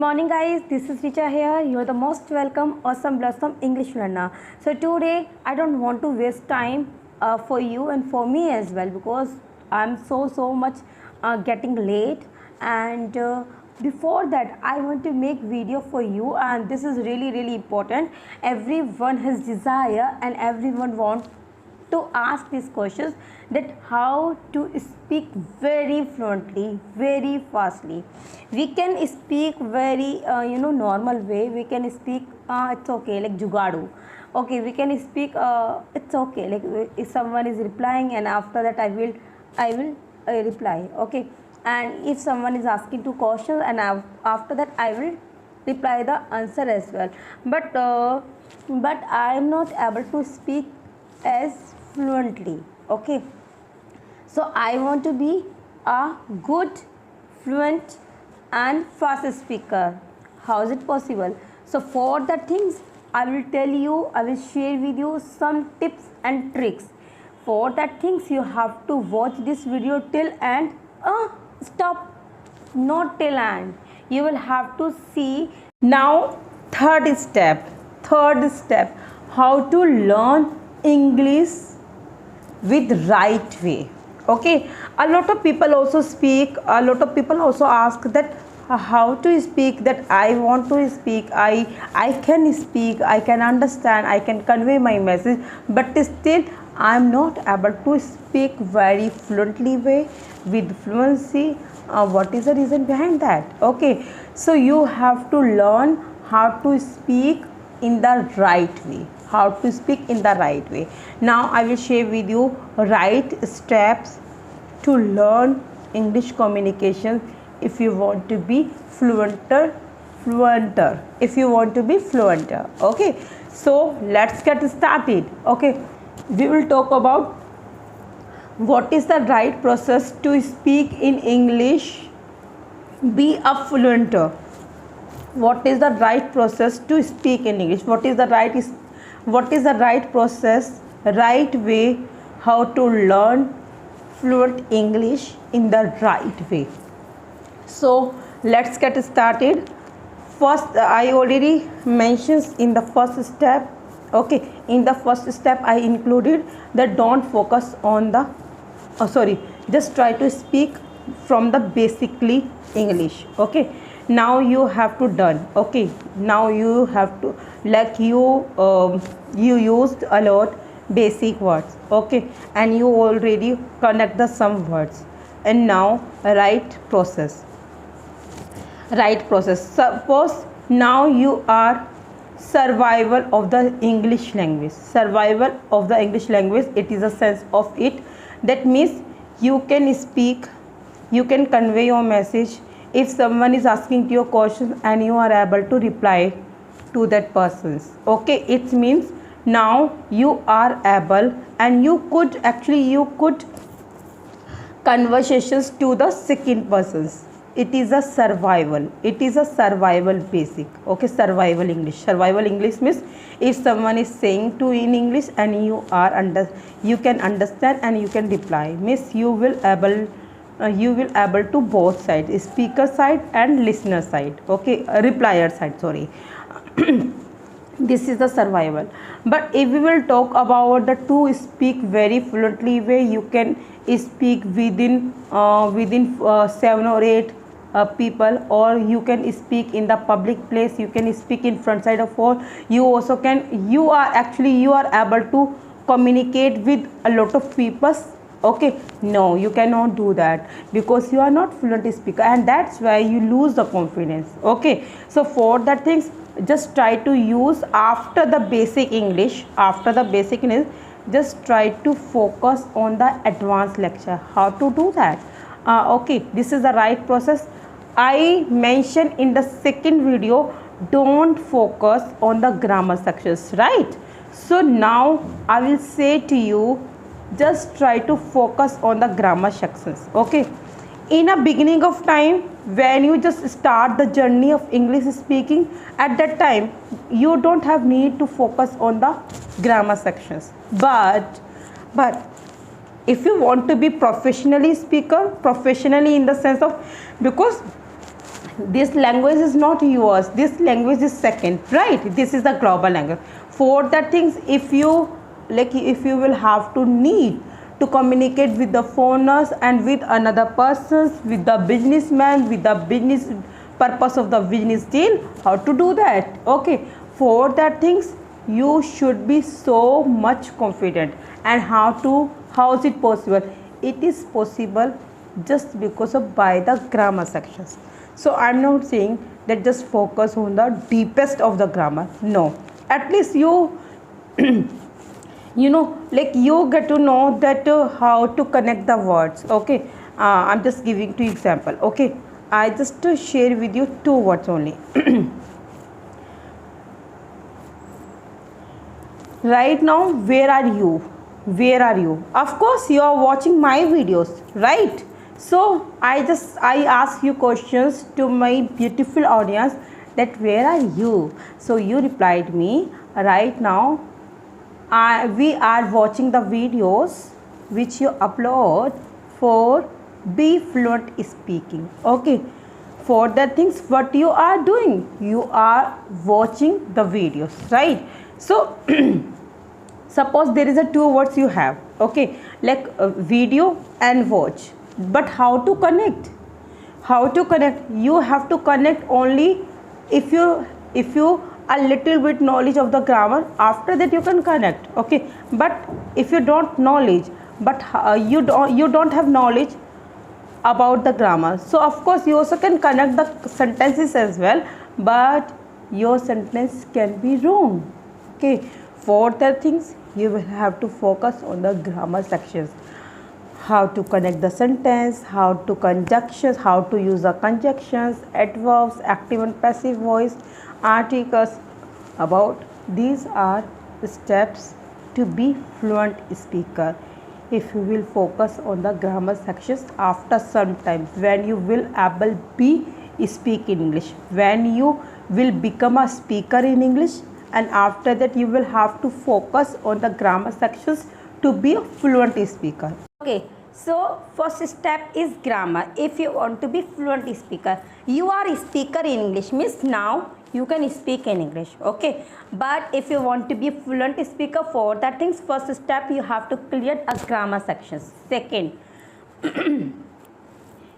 Morning guys, this is Richa here. You're the most welcome, awesome, blossom English learner. So today I don't want to waste time for you and for me as well because I'm so much getting late and before that I want to make video for you, and this is really important. Everyone has desire and everyone wants to ask these questions, that how to speak very fluently, very fastly. We can speak very normal way. We can speak it's okay, like jugadu. Okay, we can speak it's okay, like if someone is replying and after that I will reply. Okay, and if someone is asking two questions and after that I will reply the answer as well. But I am not able to speak as fluently. Okay, so I want to be a good, fluent and fast speaker. How is it possible? So for the things I will tell you, I will share with you some tips and tricks. For that things you have to watch this video till end. Stop, not till end. You will have to see. Now third step, how to learn English with right way. Okay, a lot of people also ask that how to speak, that I want to speak, I can speak, I can understand, I can convey my message, but still I am not able to speak very fluently way, with fluency. What is the reason behind that? Okay, so you have to learn how to speak in the right way, now I will share with you right steps to learn English communication if you want to be fluenter. Okay, so let's get started. Okay, we will talk about what is the right process to speak in English, be a fluenter. What is the right process to speak in English? What is the right process, right way, how to learn fluent English in the right way? So let's get started. First, I already mentioned in the first step. Okay, in the first step I included that don't focus on the just try to speak from the basically English. Okay, now you have to done. Okay, now you have to, like you used a lot basic words. Okay, and you already connect the some words, and now right process. Suppose now you are survival of the English language. It is a sense of it. That means you can speak, you can convey your message. If someone is asking you a question and you are able to reply to that person, okay, it means now you are able, and you could conversations to the second persons. It is a survival basic. Okay, survival English means if someone is saying to in English and you can understand and you can reply, means you will able to both sides, speaker side and listener side. Okay, replier side, sorry. This is the survival. But if we will talk about the to speak very fluently way, you can speak within 7 or 8 people, or you can speak in the public place, you can speak in front side of all. You are able to communicate with a lot of people. Okay, no, you cannot do that because you are not fluent speaker, and that's why you lose the confidence. Okay, so for that things, just try to use after the basic English, just try to focus on the advanced lecture, how to do that. Okay, this is the right process. I mentioned in the second video, don't focus on the grammar sections, right? So now I will say to you, just try to focus on the grammar sections. Okay, in a beginning of time, when you just start the journey of English speaking, at that time you don't have need to focus on the grammar sections. But if you want to be professionally in the sense of, because this language is not yours, this language is second, right? This is the global language. For that things, if you like, if you will have to need to communicate with the foreigners and with another persons, with the businessman, with the business purpose of the business deal, how to do that? Okay, for that things you should be so much confident. And how is it possible? It is possible just because of by the grammar sections. So I'm not saying that just focus on the deepest of the grammar, no, at least you like you get to know that how to connect the words. Okay, I'm just giving two example. Okay, I just share with you two words only. Right now, where are you? Where are you? Of course you are watching my videos, right? So I ask you questions to my beautiful audience, that where are you? So you replied me, right now we are watching the videos which you upload for be fluent speaking. Okay, for the things what you are doing, you are watching the videos, right? So suppose there is a two words you have, okay, like video and watch, but how to connect? How to connect? You have to connect only if you a little bit knowledge of the grammar, after that you can connect. Okay, but if you don't knowledge, but you don't have knowledge about the grammar, so of course you also can connect the sentences as well, but your sentence can be wrong. Okay, for the things you will have to focus on the grammar sections, how to connect the sentence, how to conjunctions, how to use the conjunctions, adverbs, active and passive voice, articles. About these are the steps to be fluent speaker. If you will focus on the grammar sections, after some time when you will able be speak in English, when you will become a speaker in English, and after that you will have to focus on the grammar sections to be a fluent speaker. Okay, so first step is grammar. If you want to be fluent speaker, you are a speaker in English, means now you can speak in English. Okay, but if you want to be a fluent speaker, for that things, first step you have to clear a grammar sections. Second,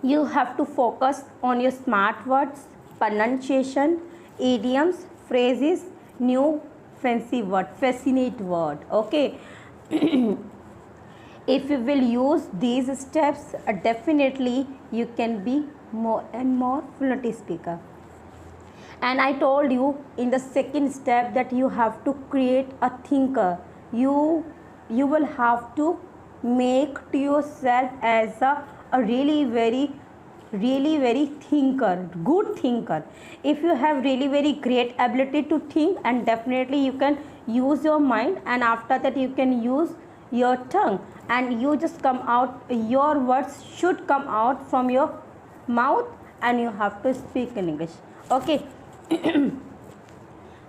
you have to focus on your smart words, pronunciation, idioms, phrases, new fancy word, fascinate word. Okay. If you will use these steps, definitely you can be more and more fluent speaker. And I told you in the second step that you have to create a thinker. You will have to make to yourself as a really very thinker, good thinker. If you have really very great ability to think, and definitely you can use your mind, and after that you can use your tongue, and you just come out, your words should come out from your mouth, and you have to speak in English. Okay.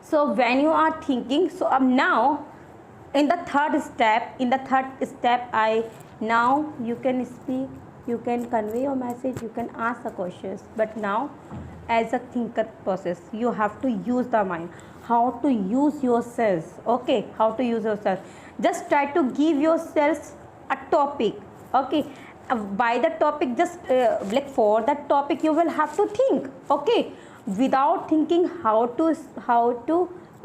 So when you are thinking, so now in the third step, I now you can speak, you can convey your message, you can ask the questions, but now as a thinker process, you have to use the mind, how to use yourselves. Okay, how to use yourself. Just try to give yourselves a topic. Okay, by the topic, just like for that topic you will have to think. Okay, without thinking how to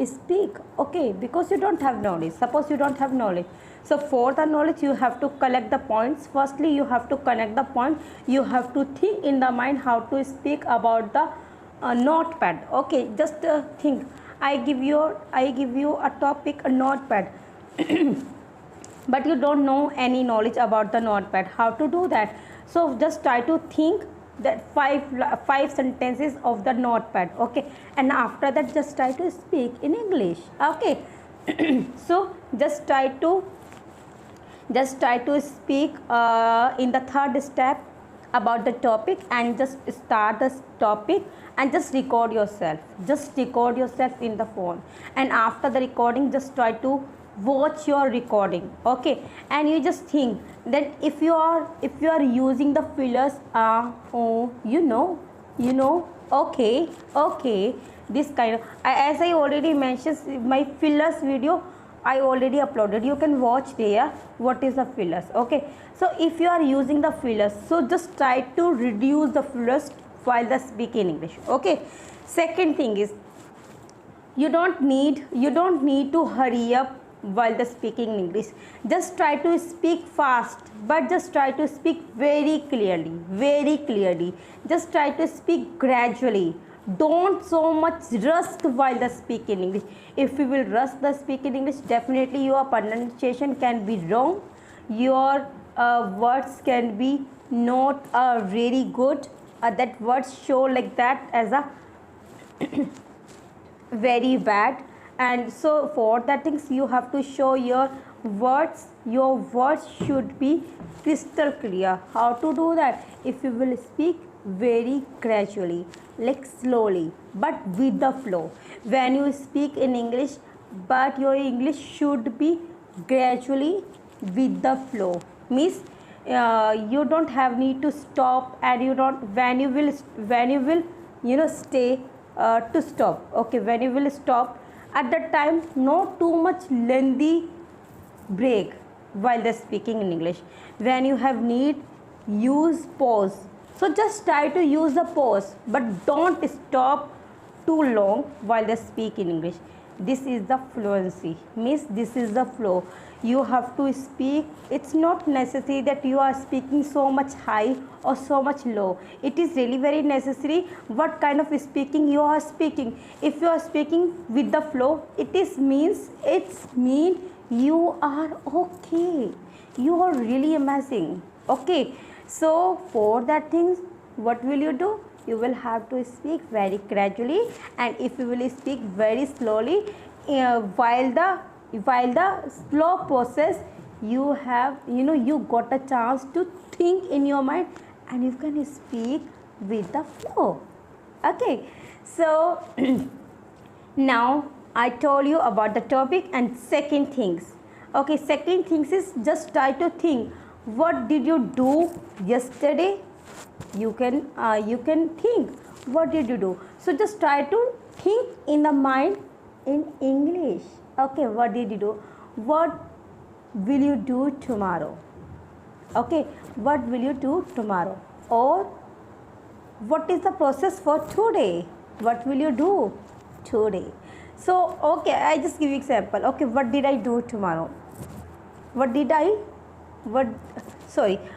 speak. Okay, because you don't have knowledge. Suppose you don't have knowledge, so for the knowledge you have to collect the points. Firstly you have to connect the point, you have to think in the mind how to speak about the notepad. Okay, just think, I give you a topic, a notepad. But you don't know any knowledge about the notepad, how to do that? So just try to think that five sentences of the notepad. Okay, and after that just try to speak in English. Okay. So just try to speak in the third step about the topic, and just start the topic and just record yourself in the phone, and after the recording just try to watch your recording. Okay, and you just think that if you are using the fillers, Okay, okay. This kind of, as I already mentioned, my fillers video I already uploaded. You can watch there what is the fillers. Okay. So if you are using the fillers, so just try to reduce the fillers while the speaking English. Okay. Second thing is, you don't need to hurry up while the speaking English. Just try to speak fast, but just try to speak very clearly, very clearly. Just try to speak gradually. Don't so much rush while the speaking English. If you will rush the speaking English, definitely your pronunciation can be wrong. Your words can be not really good. That words show like that as a very bad. And so for that things you have to show your words should be crystal clear. How to do that? If you will speak very gradually, like slowly, but with the flow. When you speak in English, but your English should be gradually with the flow, means you don't have need to stop, and you don't, when you will stay to stop. Okay, when you will stop, at that time not too much lengthy break while they're speaking in English. When you have need, use pause. So just try to use the pause, but don't stop too long while they speak in English. This is the fluency, means this is the flow. You have to speak. It's not necessary that you are speaking so much high or so much low. It is really very necessary what kind of speaking you are speaking. If you are speaking with the flow, it's mean you are okay, you are really amazing. Okay, so for that things, what will you do? You will have to speak very gradually, and if you will speak very slowly, while the slow process, you have you got a chance to think in your mind, and you can speak with the flow. Okay, so now I told you about the topic. And second things, okay, second things is, just try to think, what did you do yesterday? You can think, what did you do? So just try to think in the mind in English. Okay, what did you do? What will you do tomorrow? Okay, what will you do tomorrow? Or what is the process for today? What will you do today? So okay, I just give you example. Okay, what did I do tomorrow? What did I what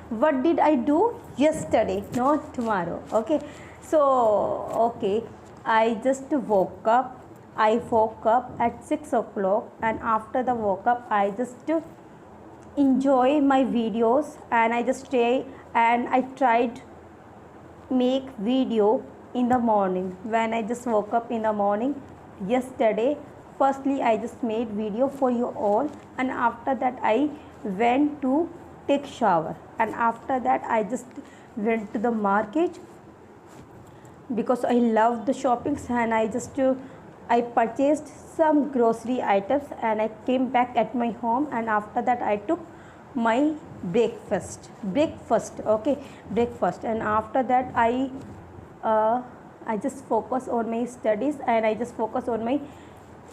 what did I do yesterday, not tomorrow? Okay, so okay, I woke up at 6 o'clock, and after the woke up, I just enjoy my videos, and I just stay, and I tried make video in the morning. When I just woke up in the morning yesterday, firstly I just made video for you all, and after that I went to take shower, and after that I just went to the market because I love the shoppings, and I purchased some grocery items, and I came back at my home, and after that I took my breakfast. Okay, breakfast. And after that I just focus on my studies, and I just focus on my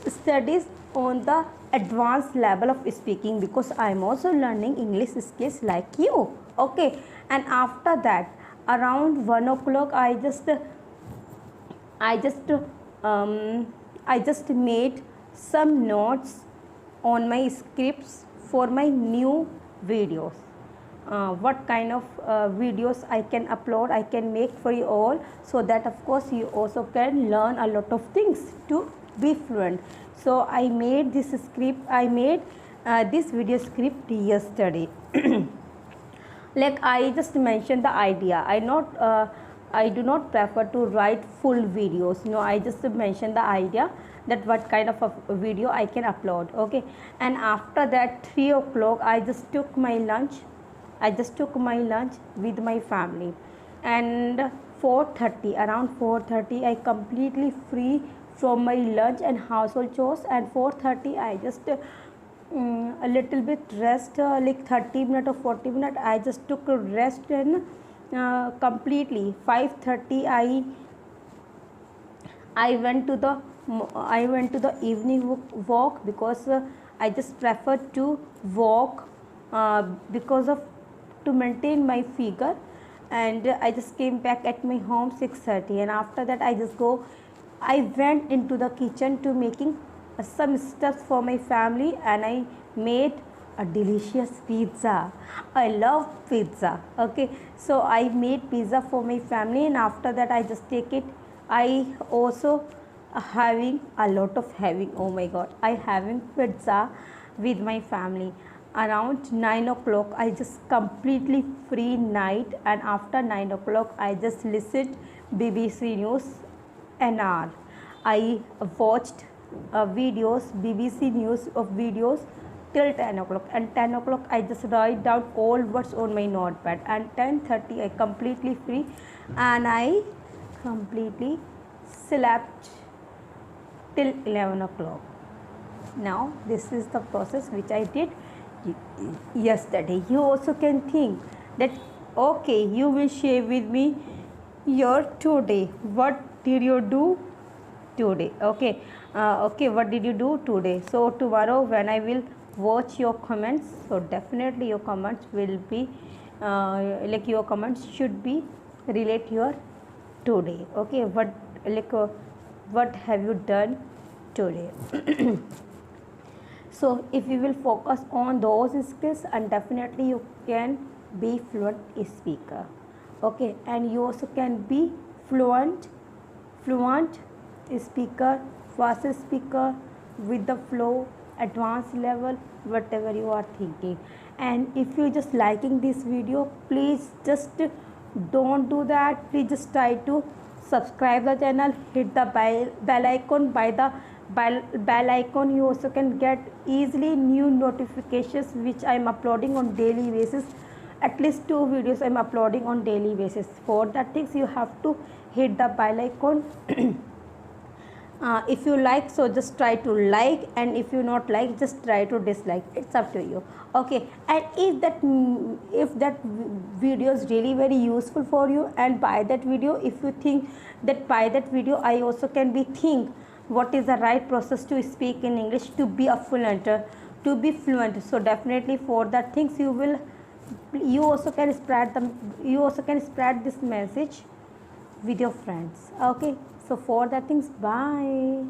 studies on the advanced level of speaking, because I am also learning English skills like you. Okay, and after that around 1 o'clock I just made some notes on my scripts for my new videos. What kind of videos I can upload, I can make for you all, so that of course you also can learn a lot of things to be fluent. So I made this video script yesterday. Like I just mentioned the idea. I do not prefer to write full videos. No, I just mentioned the idea that what kind of a video I can upload. Okay, and after that 3 o'clock I just took my lunch. With my family, and 4:30, around 4:30 I completely free from my lunch and household chores, and 4:30 I just a little bit rest, like 30 minutes or 40 minutes I just took a rest, and completely 5:30 I went to the evening walk because I just prefer to walk because of to maintain my figure. And I just came back at my home 6:30, and after that I went into the kitchen to making some stuff for my family, and I made a delicious pizza. I love pizza. Okay, so I made pizza for my family, and after that I just take it. I also having a lot of having, oh my god, I having pizza with my family around 9 o'clock. I just completely free night, and after 9 o'clock I just listened BBC News an hour. I watched videos, BBC News of videos till 10 o'clock, and 10 o'clock I just write down all what's on my notepad, and 10:30 I completely free, and I completely slept till 11 o'clock. Now this is the process which I did yesterday. You also can think that okay, you will share with me your today, what did you do today? Okay, okay, what did you do today? So tomorrow when I will watch your comments, so definitely your comments will be like your comments should be relate your today. Okay, what have you done today? So if you will focus on those skills, and definitely you can be fluent speaker. Okay, and you also can be fluent speaker, fast speaker, with the flow, advanced level, whatever you are thinking. And if you just liking this video, please just don't do that. Please just try to subscribe the channel, hit the bell icon. By the bell icon you also can get easily new notifications which I am uploading on daily basis. At least 2 videos I am uploading on daily basis. For that things you have to hit the bell icon. If you like, so just try to like, and if you not like, just try to dislike. It's up to you. Okay, and if that video is really very useful for you, and by that video, if you think that by that video I also can be think what is the right process to speak in English to be a fluent, so definitely for that things you also can spread this message with your friends. Okay, so for that things, bye.